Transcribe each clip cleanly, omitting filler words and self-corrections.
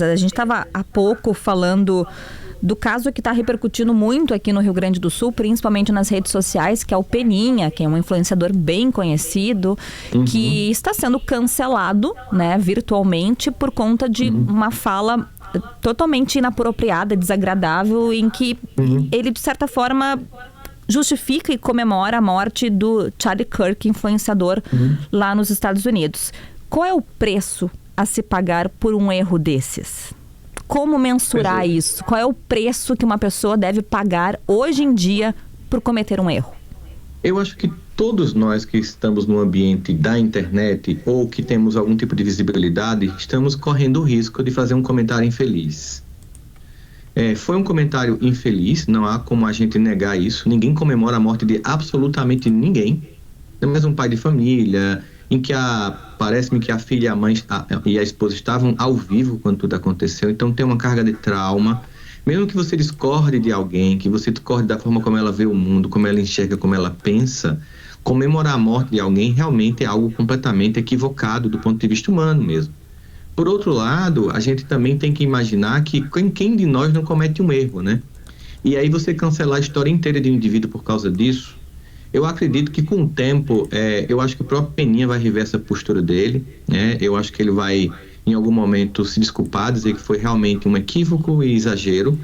A gente estava há pouco falando do caso que está repercutindo muito aqui no Rio Grande do Sul, principalmente nas redes sociais, que é o Peninha, que é um influenciador bem conhecido, que está sendo cancelado, né, virtualmente por conta de uma fala totalmente inapropriada, desagradável, em que ele, de certa forma, justifica e comemora a morte do Charlie Kirk, influenciador lá nos Estados Unidos. Qual é o preço a se pagar por um erro desses? Como mensurar isso? Qual é o preço que uma pessoa deve pagar hoje em dia por cometer um erro? Eu acho que todos nós que estamos no ambiente da internet ou que temos algum tipo de visibilidade, estamos correndo o risco de fazer um comentário infeliz. Foi um comentário infeliz, não há como a gente negar isso. Ninguém comemora a morte de absolutamente ninguém. Não é mais um pai de família, em que parece-me que a filha, a mãe e a esposa estavam ao vivo quando tudo aconteceu, então tem uma carga de trauma. Mesmo que você discorde de alguém, que você discorde da forma como ela vê o mundo, como ela enxerga, como ela pensa, comemorar a morte de alguém realmente é algo completamente equivocado do ponto de vista humano mesmo. Por outro lado, a gente também tem que imaginar que quem de nós não comete um erro, né? E aí você cancelar a história inteira de um indivíduo por causa disso, eu acredito que com o tempo, eu acho que o próprio Peninha vai rever essa postura dele, né? Eu acho que ele vai, em algum momento, se desculpar, dizer que foi realmente um equívoco e exagero.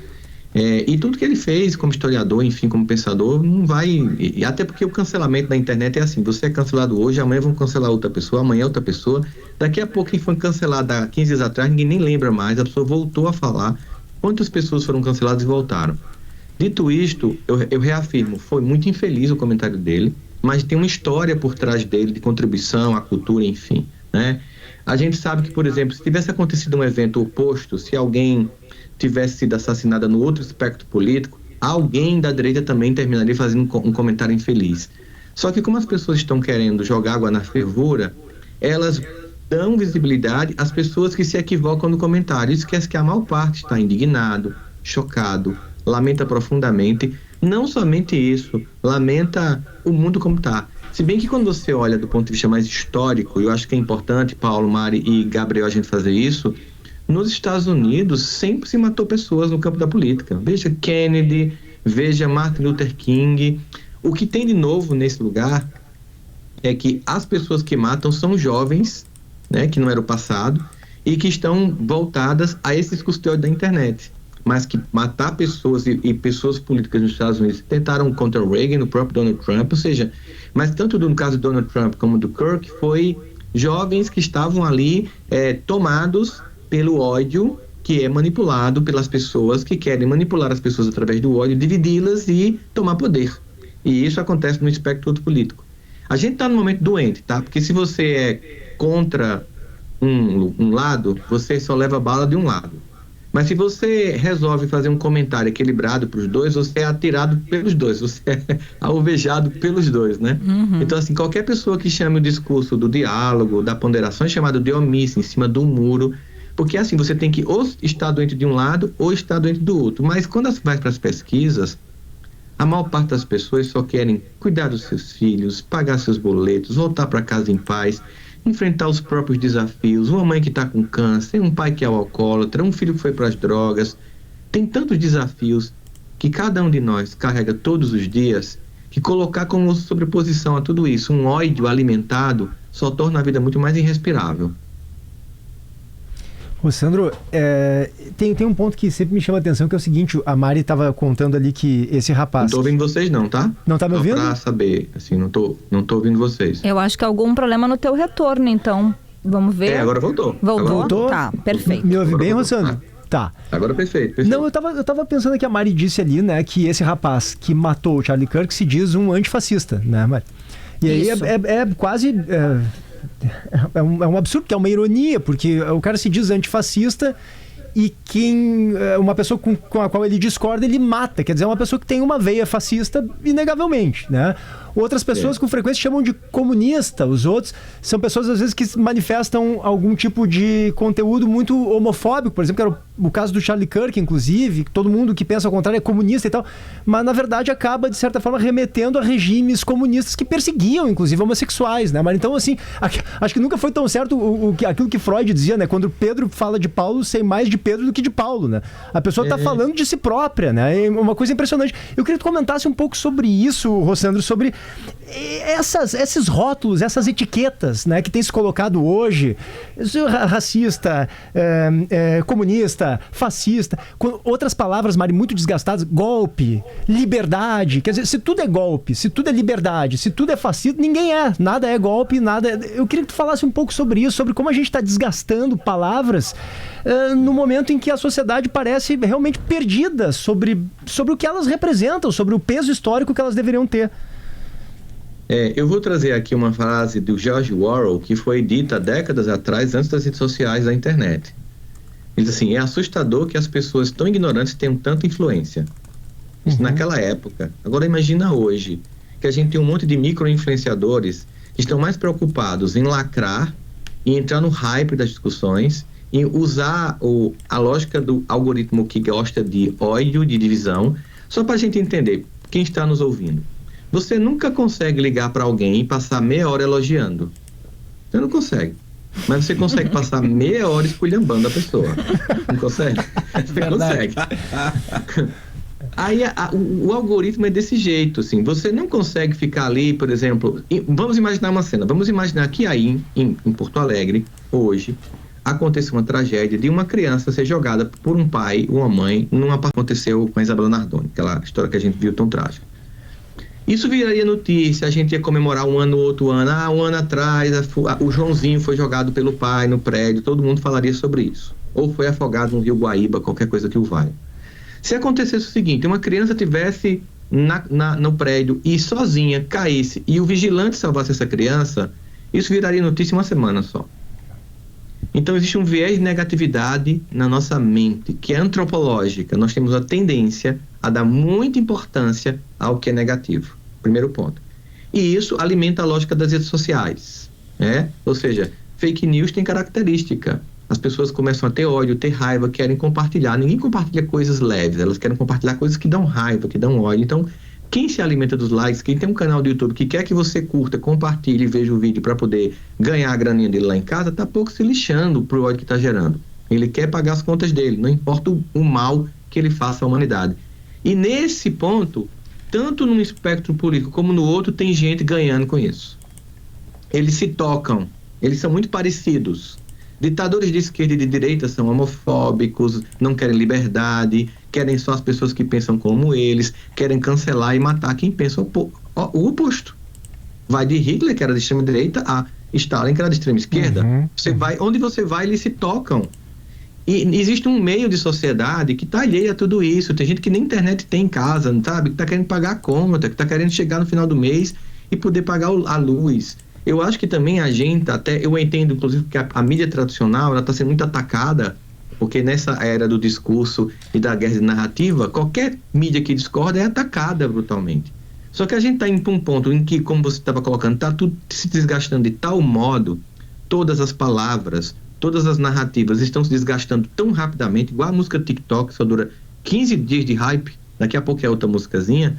E tudo que ele fez como historiador, enfim, como pensador, não vai... E até porque o cancelamento da internet é assim, você é cancelado hoje, amanhã vão cancelar outra pessoa, amanhã outra pessoa. Daqui a pouco, quem foi cancelado há 15 dias atrás, ninguém nem lembra mais, a pessoa voltou a falar. Quantas pessoas foram canceladas e voltaram? Dito isto, eu reafirmo, foi muito infeliz o comentário dele, mas tem uma história por trás dele, de contribuição à cultura, enfim, né? A gente sabe que, por exemplo, se tivesse acontecido um evento oposto, se alguém tivesse sido assassinada no outro espectro político, alguém da direita também terminaria fazendo um comentário infeliz. Só que como as pessoas estão querendo jogar água na fervura, elas dão visibilidade às pessoas que se equivocam no comentário. Esquece que a maior parte está indignado, chocado, lamenta profundamente. Não somente isso, lamenta o mundo como está. Se bem que quando você olha do ponto de vista mais histórico, eu acho que é importante, Paulo, Mari e Gabriel, a gente fazer isso, nos Estados Unidos sempre se matou pessoas no campo da política. Veja Kennedy, veja Martin Luther King. O que tem de novo nesse lugar é que as pessoas que matam são jovens, né, que não era o passado, e que estão voltadas a esses custódios da internet. Mas que matar pessoas e pessoas políticas nos Estados Unidos tentaram contra o Reagan, o próprio Donald Trump, ou seja, mas tanto no caso do Donald Trump como do Kirk, foi jovens que estavam ali tomados pelo ódio, que é manipulado pelas pessoas que querem manipular as pessoas através do ódio, dividi-las e tomar poder. E isso acontece no espectro todo político. A gente está num momento doente, tá? Porque se você é contra um lado, você só leva bala de um lado. Mas se você resolve fazer um comentário equilibrado para os dois, você é atirado pelos dois, você é alvejado pelos dois, né? Então, assim, qualquer pessoa que chame o discurso do diálogo, da ponderação, é chamado de omissa, em cima do muro, porque assim, você tem que ou estar doente de um lado ou estar doente do outro. Mas quando você vai para as pesquisas, a maior parte das pessoas só querem cuidar dos seus filhos, pagar seus boletos, voltar para casa em paz, enfrentar os próprios desafios, uma mãe que está com câncer, um pai que é alcoólatra, um filho que foi para as drogas. Tem tantos desafios que cada um de nós carrega todos os dias, que colocar como sobreposição a tudo isso um ódio alimentado só torna a vida muito mais irrespirável. Ô Sandro, tem um ponto que sempre me chama a atenção, que é o seguinte: a Mari estava contando ali que esse rapaz... Não tô ouvindo vocês não, tá? Não tá me ouvindo? Só pra saber, assim, não tô ouvindo vocês. Eu acho que há algum problema no teu retorno, então vamos ver. Agora voltou. Voltou? Tá, perfeito. Me ouve bem, Rossandro? Tá. Agora perfeito. Não, eu tava pensando que a Mari disse ali, né, que esse rapaz que matou o Charlie Kirk se diz um antifascista, né, Mari? E aí é quase... É um absurdo, que é uma ironia, porque o cara se diz antifascista e uma pessoa com a qual ele discorda, ele mata. Quer dizer, é uma pessoa que tem uma veia fascista, inegavelmente, né? Outras pessoas com frequência chamam de comunista. Os outros são pessoas, às vezes, que manifestam algum tipo de conteúdo muito homofóbico. Por exemplo, que era o caso do Charlie Kirk, inclusive, que todo mundo que pensa ao contrário é comunista e tal. Mas, na verdade, acaba, de certa forma, remetendo a regimes comunistas que perseguiam, inclusive, homossexuais, né? Mas então, assim, acho que nunca foi tão certo aquilo que Freud dizia, né? Quando Pedro fala de Paulo, sei mais de Pedro do que de Paulo, né? A pessoa está falando de si própria, né? É uma coisa impressionante. Eu queria que tu comentasse um pouco sobre isso, Rossandro, sobre esses rótulos, essas etiquetas, né, que tem se colocado hoje, racista, comunista, fascista, com outras palavras, Mari, muito desgastadas, golpe, liberdade. Quer dizer, se tudo é golpe, se tudo é liberdade, se tudo é fascista, ninguém nada é golpe, nada é... Eu queria que tu falasse um pouco sobre isso, sobre como a gente está desgastando palavras no momento em que a sociedade parece realmente perdida sobre o que elas representam, sobre o peso histórico que elas deveriam ter. Eu vou trazer aqui uma frase do George Orwell, que foi dita décadas atrás, antes das redes sociais da internet. Ele diz assim: é assustador que as pessoas tão ignorantes tenham tanta influência. Isso naquela época. Agora imagina hoje, que a gente tem um monte de micro-influenciadores que estão mais preocupados em lacrar e entrar no hype das discussões, em usar a lógica do algoritmo que gosta de ódio, de divisão. Só para a gente entender, quem está nos ouvindo. Você nunca consegue ligar para alguém e passar meia hora elogiando. Você não consegue. Mas você consegue passar meia hora esculhambando a pessoa. Não consegue? Você consegue. Aí o algoritmo é desse jeito, assim. Você não consegue ficar ali, por exemplo... Vamos imaginar uma cena. Vamos imaginar que aí, em Porto Alegre, hoje, aconteceu uma tragédia de uma criança ser jogada por um pai ou uma mãe aconteceu com a Isabela Nardoni, aquela história que a gente viu tão trágica. Isso viraria notícia, a gente ia comemorar um ano, outro ano. Um ano atrás, o Joãozinho foi jogado pelo pai no prédio, todo mundo falaria sobre isso. Ou foi afogado no Rio Guaíba, qualquer coisa que o valha. Se acontecesse o seguinte, uma criança estivesse no prédio e sozinha caísse e o vigilante salvasse essa criança, isso viraria notícia em uma semana só. Então existe um viés de negatividade na nossa mente, que é antropológica. Nós temos a tendência a dar muita importância ao que é negativo. Primeiro ponto. E isso alimenta a lógica das redes sociais, né? Ou seja, fake news tem característica. As pessoas começam a ter ódio, ter raiva, querem compartilhar. Ninguém compartilha coisas leves, elas querem compartilhar coisas que dão raiva, que dão ódio. Então, quem se alimenta dos likes, quem tem um canal do YouTube que quer que você curta, compartilhe e veja o vídeo para poder ganhar a graninha dele lá em casa, tá pouco se lixando pro ódio que tá gerando. Ele quer pagar as contas dele, não importa o mal que ele faça à humanidade. E nesse ponto, tanto num espectro político como no outro, tem gente ganhando com isso. Eles se tocam, eles são muito parecidos. Ditadores de esquerda e de direita são homofóbicos, não querem liberdade, querem só as pessoas que pensam como eles, querem cancelar e matar quem pensa o oposto. Vai de Hitler, que era de extrema direita, a Stalin, que era de extrema esquerda. Onde você vai, eles se tocam. E existe um meio de sociedade que está alheio a tudo isso. Tem gente que nem internet tem em casa, sabe? Que está querendo pagar a conta, que está querendo chegar no final do mês e poder pagar a luz. Eu acho que também a gente, eu entendo, inclusive, que a mídia tradicional, ela está sendo muito atacada, porque nessa era do discurso e da guerra de narrativa, qualquer mídia que discorda é atacada brutalmente. Só que a gente está indo para um ponto em que, como você estava colocando, está tudo se desgastando de tal modo, todas as palavras, todas as narrativas estão se desgastando tão rapidamente, igual a música TikTok, só dura 15 dias de hype, daqui a pouco é outra musicazinha,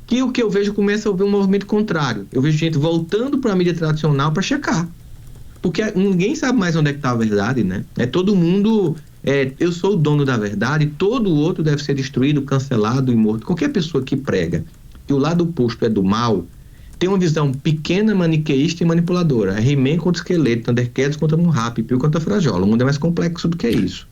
que o que eu vejo começa a haver um movimento contrário. Eu vejo gente voltando para a mídia tradicional para checar. Porque ninguém sabe mais onde é que está a verdade, né? Todo mundo... eu sou o dono da verdade, todo o outro deve ser destruído, cancelado e morto. Qualquer pessoa que prega que o lado oposto é do mal, tem uma visão pequena, maniqueísta e manipuladora. É He-Man contra esqueleto, Thundercats contra Munrap, Pio contra Frajola. O mundo é mais complexo do que isso.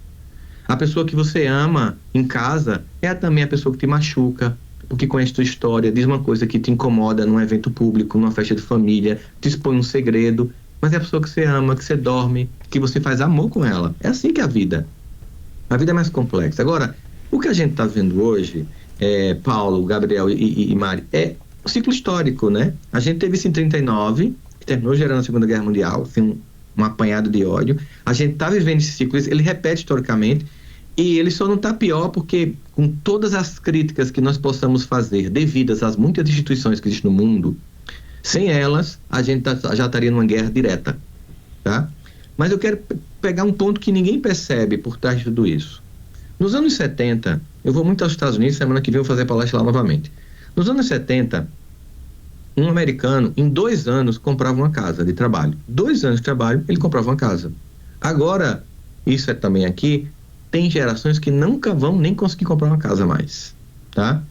A pessoa que você ama em casa é também a pessoa que te machuca, porque conhece tua história, diz uma coisa que te incomoda num evento público, numa festa de família, te expõe um segredo, mas é a pessoa que você ama, que você dorme, que você faz amor com ela. É assim que é a vida. A vida é mais complexa. Agora, o que a gente está vendo hoje, Paulo, Gabriel e Mari, é o ciclo histórico, né? A gente teve isso em 39, que terminou gerando a Segunda Guerra Mundial, assim, um apanhado de ódio. A gente está vivendo esse ciclo, ele repete historicamente, E ele só não está pior porque, com todas as críticas que nós possamos fazer devidas às muitas instituições que existem no mundo, sem elas, a gente já estaria numa guerra direta, tá? Mas eu quero pegar um ponto que ninguém percebe por trás de tudo isso. Nos anos 70, eu vou muito aos Estados Unidos, semana que vem eu vou fazer palestra lá novamente. Nos anos 70, um americano, em 2 anos, comprava uma casa de trabalho. 2 anos de trabalho, ele comprava uma casa. Agora, isso é também aqui, tem gerações que nunca vão nem conseguir comprar uma casa mais, tá?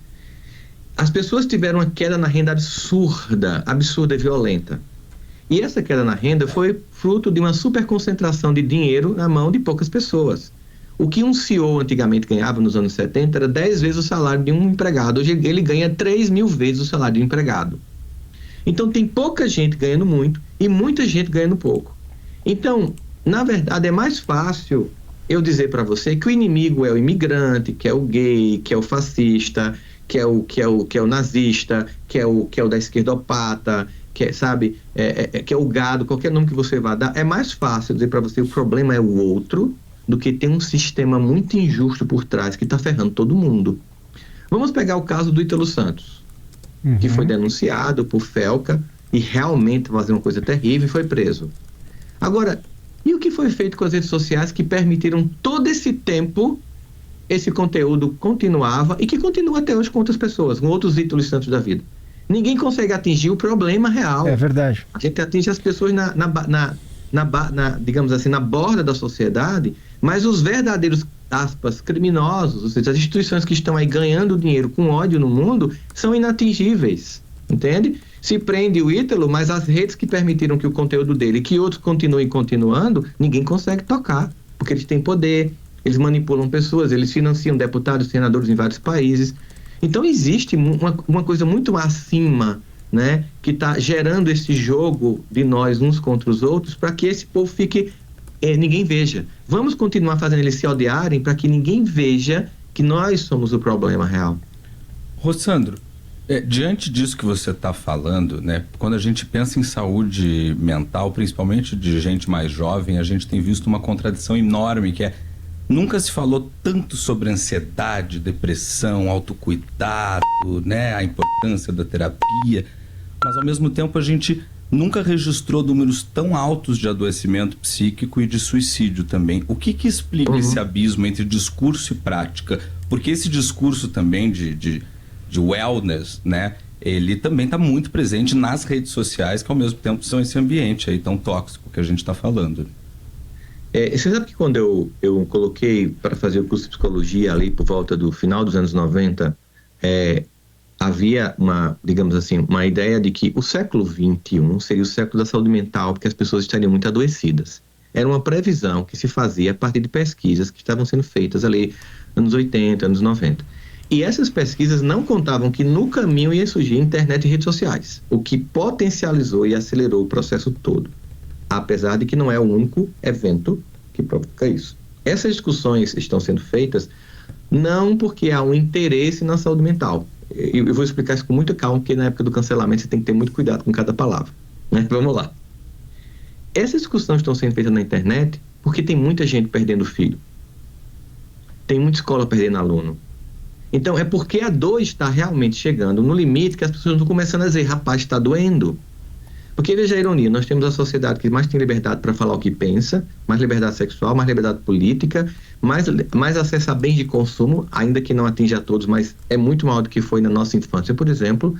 As pessoas tiveram uma queda na renda absurda e violenta. E essa queda na renda foi fruto de uma superconcentração de dinheiro na mão de poucas pessoas. O que um CEO antigamente ganhava nos anos 70 era 10 vezes o salário de um empregado. Hoje ele ganha 3.000 vezes o salário de um empregado. Então tem pouca gente ganhando muito e muita gente ganhando pouco. Então, na verdade, é mais fácil eu dizer para você que o inimigo é o imigrante, que é o gay, que é o fascista, que é o nazista, que é o da esquerdopata, que é, sabe, que é o gado, qualquer nome que você vá dar. É mais fácil dizer para você que o problema é o outro do que ter um sistema muito injusto por trás que está ferrando todo mundo. Vamos pegar o caso do Ítalo Santos, que foi denunciado por Felca e realmente fazer uma coisa terrível e foi preso. Agora, e o que foi feito com as redes sociais que permitiram todo esse tempo esse conteúdo continuava e que continua até hoje com outras pessoas, com outros Ítalos Santos da vida? Ninguém consegue atingir o problema real. É verdade. A gente atinge as pessoas digamos assim, na borda da sociedade, mas os verdadeiros, aspas, criminosos, ou seja, as instituições que estão aí ganhando dinheiro com ódio no mundo, são inatingíveis, entende? Se prende o Ítalo, mas as redes que permitiram que o conteúdo dele, que outros continuem continuando, ninguém consegue tocar, porque eles têm poder, eles manipulam pessoas, eles financiam deputados, senadores em vários países. Então existe uma coisa muito acima, né, que está gerando esse jogo de nós uns contra os outros para que esse povo fique, ninguém veja. Vamos continuar fazendo eles se odiarem para que ninguém veja que nós somos o problema real. Rossandro, diante disso que você está falando, né, quando a gente pensa em saúde mental, principalmente de gente mais jovem, a gente tem visto uma contradição enorme, que é: nunca se falou tanto sobre ansiedade, depressão, autocuidado, né, a importância da terapia, mas ao mesmo tempo a gente nunca registrou números tão altos de adoecimento psíquico e de suicídio também. O que explica esse abismo entre discurso e prática? Porque esse discurso também de wellness, né, ele também está muito presente nas redes sociais, que ao mesmo tempo são esse ambiente aí tão tóxico que a gente está falando. Você sabe que quando eu coloquei para fazer o curso de psicologia ali por volta do final dos anos 90, havia digamos assim, uma ideia de que o século XXI seria o século da saúde mental, porque as pessoas estariam muito adoecidas. Era uma previsão que se fazia a partir de pesquisas que estavam sendo feitas ali anos 80, anos 90. E essas pesquisas não contavam que no caminho ia surgir internet e redes sociais, o que potencializou e acelerou o processo todo, apesar de que não é o único evento que provoca isso. Essas discussões estão sendo feitas não porque há um interesse na saúde mental. Eu vou explicar isso com muita calma, porque na época do cancelamento você tem que ter muito cuidado com cada palavra, né? Vamos lá. Essas discussões estão sendo feitas na internet porque tem muita gente perdendo filho. Tem muita escola perdendo aluno. Então, é porque a dor está realmente chegando no limite que as pessoas estão começando a dizer: rapaz, está doendo. Porque, veja a ironia, nós temos a sociedade que mais tem liberdade para falar o que pensa, mais liberdade sexual, mais liberdade política, mais acesso a bens de consumo, ainda que não atinja a todos, mas é muito maior do que foi na nossa infância, por exemplo.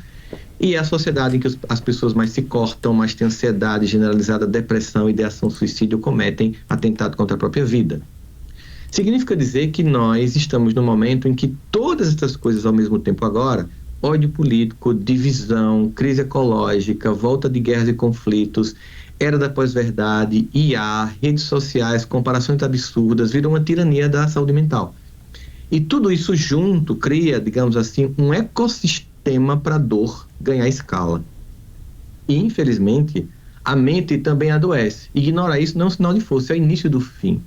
E a sociedade em que as pessoas mais se cortam, mais têm ansiedade generalizada, depressão, ideação, suicídio, cometem atentado contra a própria vida. Significa dizer que nós estamos num momento em que todas essas coisas ao mesmo tempo agora: ódio político, divisão, crise ecológica, volta de guerras e conflitos, era da pós-verdade, IA, redes sociais, comparações absurdas, viram uma tirania da saúde mental. E tudo isso junto cria, digamos assim, um ecossistema para a dor ganhar escala. E, infelizmente, a mente também adoece. Ignorar isso não é um sinal de força, é o início do fim.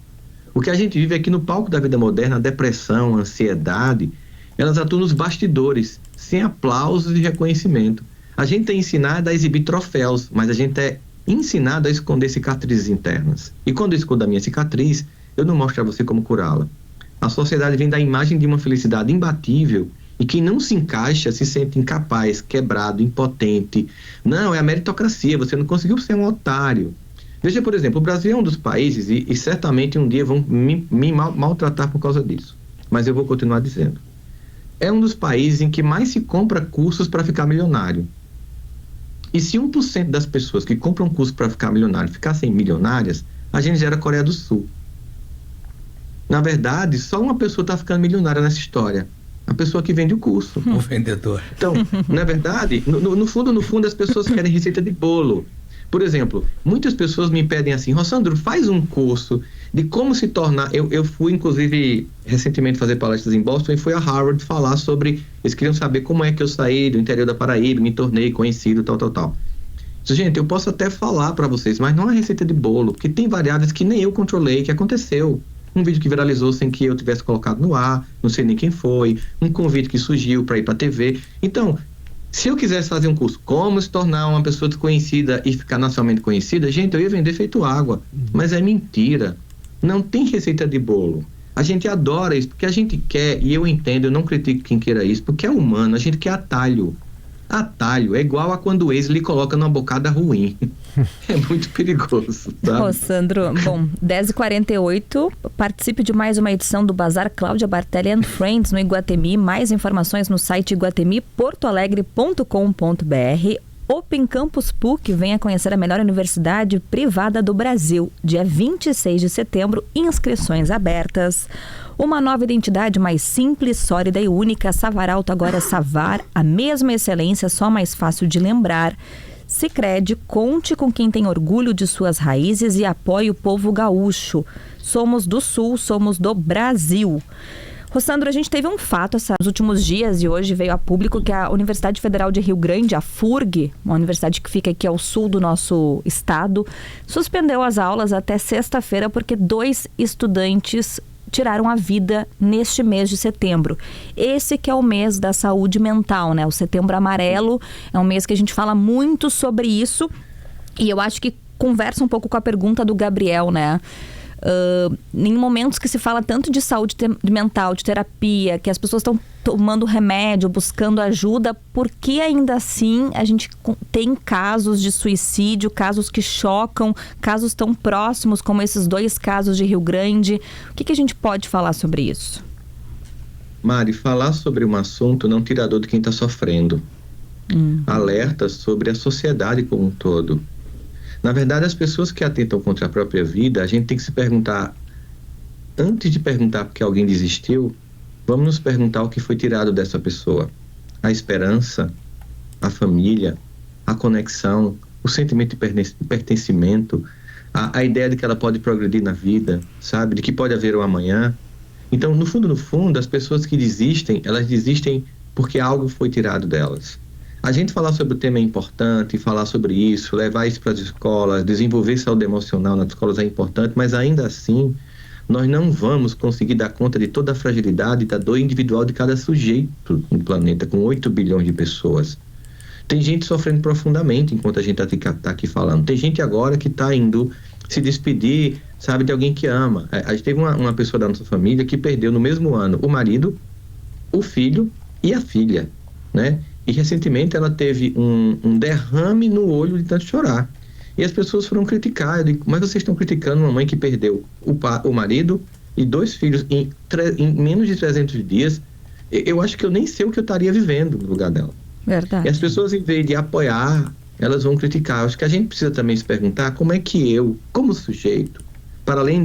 O que a gente vive aqui no palco da vida moderna, a depressão, a ansiedade, elas atuam nos bastidores, sem aplausos e reconhecimento. A gente é ensinado a exibir troféus, mas a gente é ensinado a esconder cicatrizes internas. E quando eu escondo a minha cicatriz, eu não mostro a você como curá-la. A sociedade vem da imagem de uma felicidade imbatível e quem não se encaixa se sente incapaz, quebrado, impotente. Não, é a meritocracia, você não conseguiu ser um otário. Veja, por exemplo, o Brasil é um dos países, e certamente um dia vão me maltratar por causa disso, mas eu vou continuar dizendo. É um dos países em que mais se compra cursos para ficar milionário. E se 1% das pessoas que compram curso para ficar milionário ficassem milionárias, a gente já era Coreia do Sul. Na verdade, só uma pessoa está ficando milionária nessa história. A pessoa que vende o curso. O vendedor. Então, na verdade, no fundo, as pessoas querem receita de bolo. Por exemplo, muitas pessoas me pedem assim, Rossandro, faz um curso de como se tornar... Eu fui, inclusive, recentemente fazer palestras em Boston e fui a Harvard falar sobre... Eles queriam saber como é que eu saí do interior da Paraíba, me tornei conhecido, tal. Gente, eu posso até falar para vocês, mas não é receita de bolo, porque tem variáveis que nem eu controlei, que aconteceu. Um vídeo que viralizou sem que eu tivesse colocado no ar, não sei nem quem foi, um convite que surgiu para ir para a TV. Então, se eu quisesse fazer um curso como se tornar uma pessoa desconhecida e ficar nacionalmente conhecida, gente, eu ia vender feito água. Mas é mentira. Não tem receita de bolo. A gente adora isso porque a gente quer, e eu entendo, eu não critico quem queira isso, porque é humano, a gente quer atalho. Atalho é igual a quando o ex lhe coloca numa bocada ruim. É muito perigoso, tá? Rossandro, bom, 10h48, participe de mais uma edição do Bazar Cláudia Bartelli and Friends no Iguatemi. Mais informações no site iguatemiportoalegre.com.br. Open Campus PUC, venha conhecer a melhor universidade privada do Brasil. Dia 26 de setembro, inscrições abertas. Uma nova identidade mais simples, sólida e única. Savaralto agora é Savar, a mesma excelência, só mais fácil de lembrar. Sicredi, conte com quem tem orgulho de suas raízes e apoie o povo gaúcho. Somos do Sul, somos do Brasil. Rossandro, a gente teve um fato nos últimos dias e hoje veio a público que a Universidade Federal de Rio Grande, a FURG, uma universidade que fica aqui ao sul do nosso estado, suspendeu as aulas até sexta-feira porque 2 estudantes tiraram a vida neste mês de setembro. Esse que é o mês da saúde mental, né? O Setembro Amarelo é um mês que a gente fala muito sobre isso e eu acho que conversa um pouco com a pergunta do Gabriel, né? Em momentos que se fala tanto de saúde mental, de terapia, que as pessoas estão tomando remédio, buscando ajuda, por que ainda assim a gente tem casos de suicídio, casos que chocam, casos tão próximos como esses 2 casos de Rio Grande? O que a gente pode falar sobre isso? Mari, falar sobre um assunto não tira a dor de quem está sofrendo. Alerta sobre a sociedade como um todo. Na verdade, as pessoas que atentam contra a própria vida, a gente tem que se perguntar, antes de perguntar porque alguém desistiu, vamos nos perguntar o que foi tirado dessa pessoa. A esperança, a família, a conexão, o sentimento de pertencimento, a ideia de que ela pode progredir na vida, sabe? De que pode haver um amanhã. Então, no fundo, as pessoas que desistem, elas desistem porque algo foi tirado delas. A gente falar sobre o tema é importante, falar sobre isso, levar isso para as escolas, desenvolver saúde emocional nas escolas é importante, mas ainda assim, nós não vamos conseguir dar conta de toda a fragilidade da dor individual de cada sujeito no planeta, com 8 bilhões de pessoas. Tem gente sofrendo profundamente enquanto a gente está aqui falando. Tem gente agora que está indo se despedir, sabe, de alguém que ama. A gente teve uma pessoa da nossa família que perdeu no mesmo ano o marido, o filho e a filha, né? E recentemente ela teve um derrame no olho de tanto chorar. E as pessoas foram criticar. Eu digo, mas vocês estão criticando uma mãe que perdeu o marido e 2 filhos em menos de 300 dias. Eu acho que eu nem sei o que eu estaria vivendo no lugar dela. Verdade. E as pessoas, em vez de apoiar, elas vão criticar. Acho que a gente precisa também se perguntar como é que eu, como sujeito, para além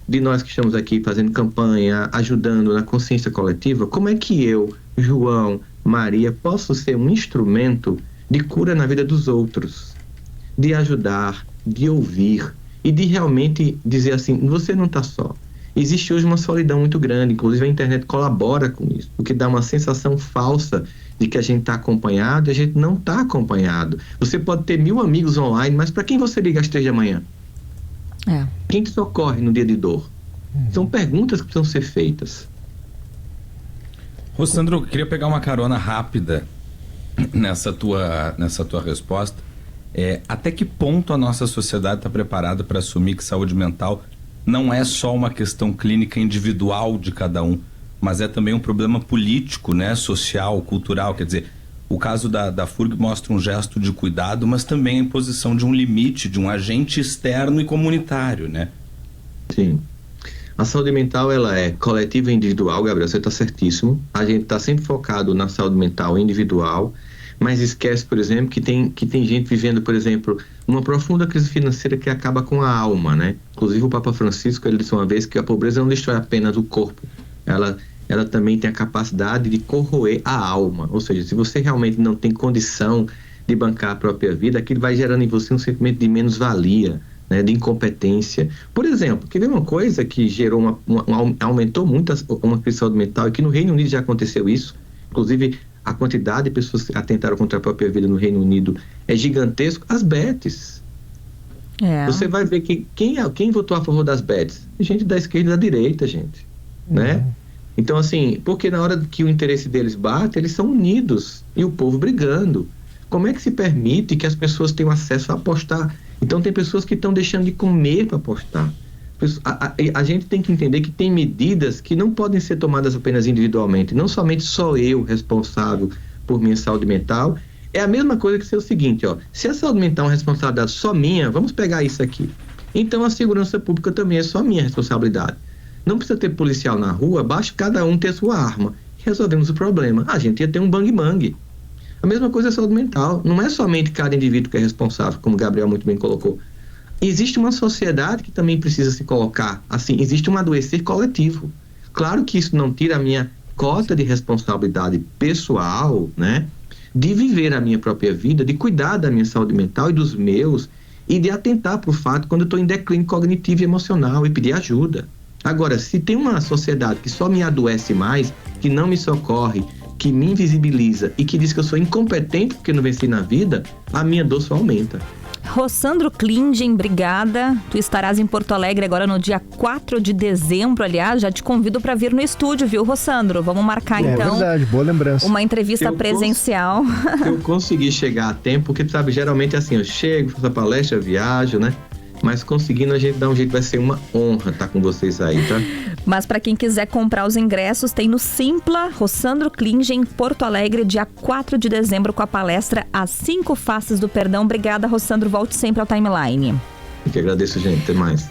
de nós que estamos aqui fazendo campanha, ajudando na consciência coletiva, como é que eu, João, Maria, posso ser um instrumento de cura na vida dos outros, de ajudar, de ouvir e de realmente dizer assim, você não está só. Existe hoje uma solidão muito grande, inclusive a internet colabora com isso, porque dá uma sensação falsa de que a gente está acompanhado e a gente não está acompanhado. Você pode ter 1000 amigos online, mas para quem você liga às 3 da manhã? Quem te socorre no dia de dor? São perguntas que precisam ser feitas. Rossandro, eu queria pegar uma carona rápida nessa tua resposta. Até que ponto a nossa sociedade está preparada para assumir que saúde mental não é só uma questão clínica individual de cada um, mas é também um problema político, né, social, cultural. Quer dizer, o caso da FURG mostra um gesto de cuidado, mas também a imposição de um limite, de um agente externo e comunitário, né? Sim. A saúde mental, ela é coletiva e individual, Gabriel, você está certíssimo. A gente está sempre focado na saúde mental individual, mas esquece, por exemplo, que tem gente vivendo, por exemplo, uma profunda crise financeira que acaba com a alma, né? Inclusive o Papa Francisco, ele disse uma vez que a pobreza não destrói apenas o corpo, ela também tem a capacidade de corroer a alma. Ou seja, se você realmente não tem condição de bancar a própria vida, aquilo vai gerando em você um sentimento de menos-valia, né, de incompetência. Por exemplo, quer ver uma coisa que gerou aumentou muito uma crise de saúde mental, e que no Reino Unido já aconteceu isso, inclusive a quantidade de pessoas que atentaram contra a própria vida no Reino Unido é gigantesco. As Bets. Você vai ver que quem votou a favor das Bets? Gente da esquerda e da direita, gente. Né? Então, assim, porque na hora que o interesse deles bate, eles são unidos e o povo brigando. Como é que se permite que as pessoas tenham acesso a apostar? Então, tem pessoas que estão deixando de comer para apostar. A gente tem que entender que tem medidas que não podem ser tomadas apenas individualmente. Não somente só eu responsável por minha saúde mental. É a mesma coisa que ser o seguinte, ó. Se a saúde mental é uma responsabilidade só minha, vamos pegar isso aqui. Então, a segurança pública também é só minha responsabilidade. Não precisa ter policial na rua, basta cada um ter sua arma. Resolvemos o problema. A gente ia ter um bang-bang. A mesma coisa é a saúde mental. Não é somente cada indivíduo que é responsável, como o Gabriel muito bem colocou. Existe uma sociedade que também precisa se colocar. Assim, existe um adoecer coletivo. Claro que isso não tira a minha cota de responsabilidade pessoal, né? De viver a minha própria vida, de cuidar da minha saúde mental e dos meus, e de atentar para o fato quando eu estou em declínio cognitivo e emocional e pedir ajuda. Agora, se tem uma sociedade que só me adoece mais, que não me socorre, que me invisibiliza e que diz que eu sou incompetente porque não venci na vida, a minha dor só aumenta. Rossandro Klingen, obrigada. Tu estarás em Porto Alegre agora no dia 4 de dezembro, aliás, já te convido para vir no estúdio, viu, Rossandro? Vamos marcar então. É verdade, boa lembrança. Uma entrevista presencial. Eu consegui chegar a tempo, porque tu sabe, geralmente é assim, eu chego, faço a palestra, viajo, né? Mas conseguindo a gente dar um jeito, vai ser uma honra estar com vocês aí, tá? Mas para quem quiser comprar os ingressos, tem no Simpla, Rossandro Klingen, Porto Alegre, dia 4 de dezembro, com a palestra As 5 Faces do Perdão. Obrigada, Rossandro. Volte sempre ao Timeline. Eu que agradeço, gente. Até mais.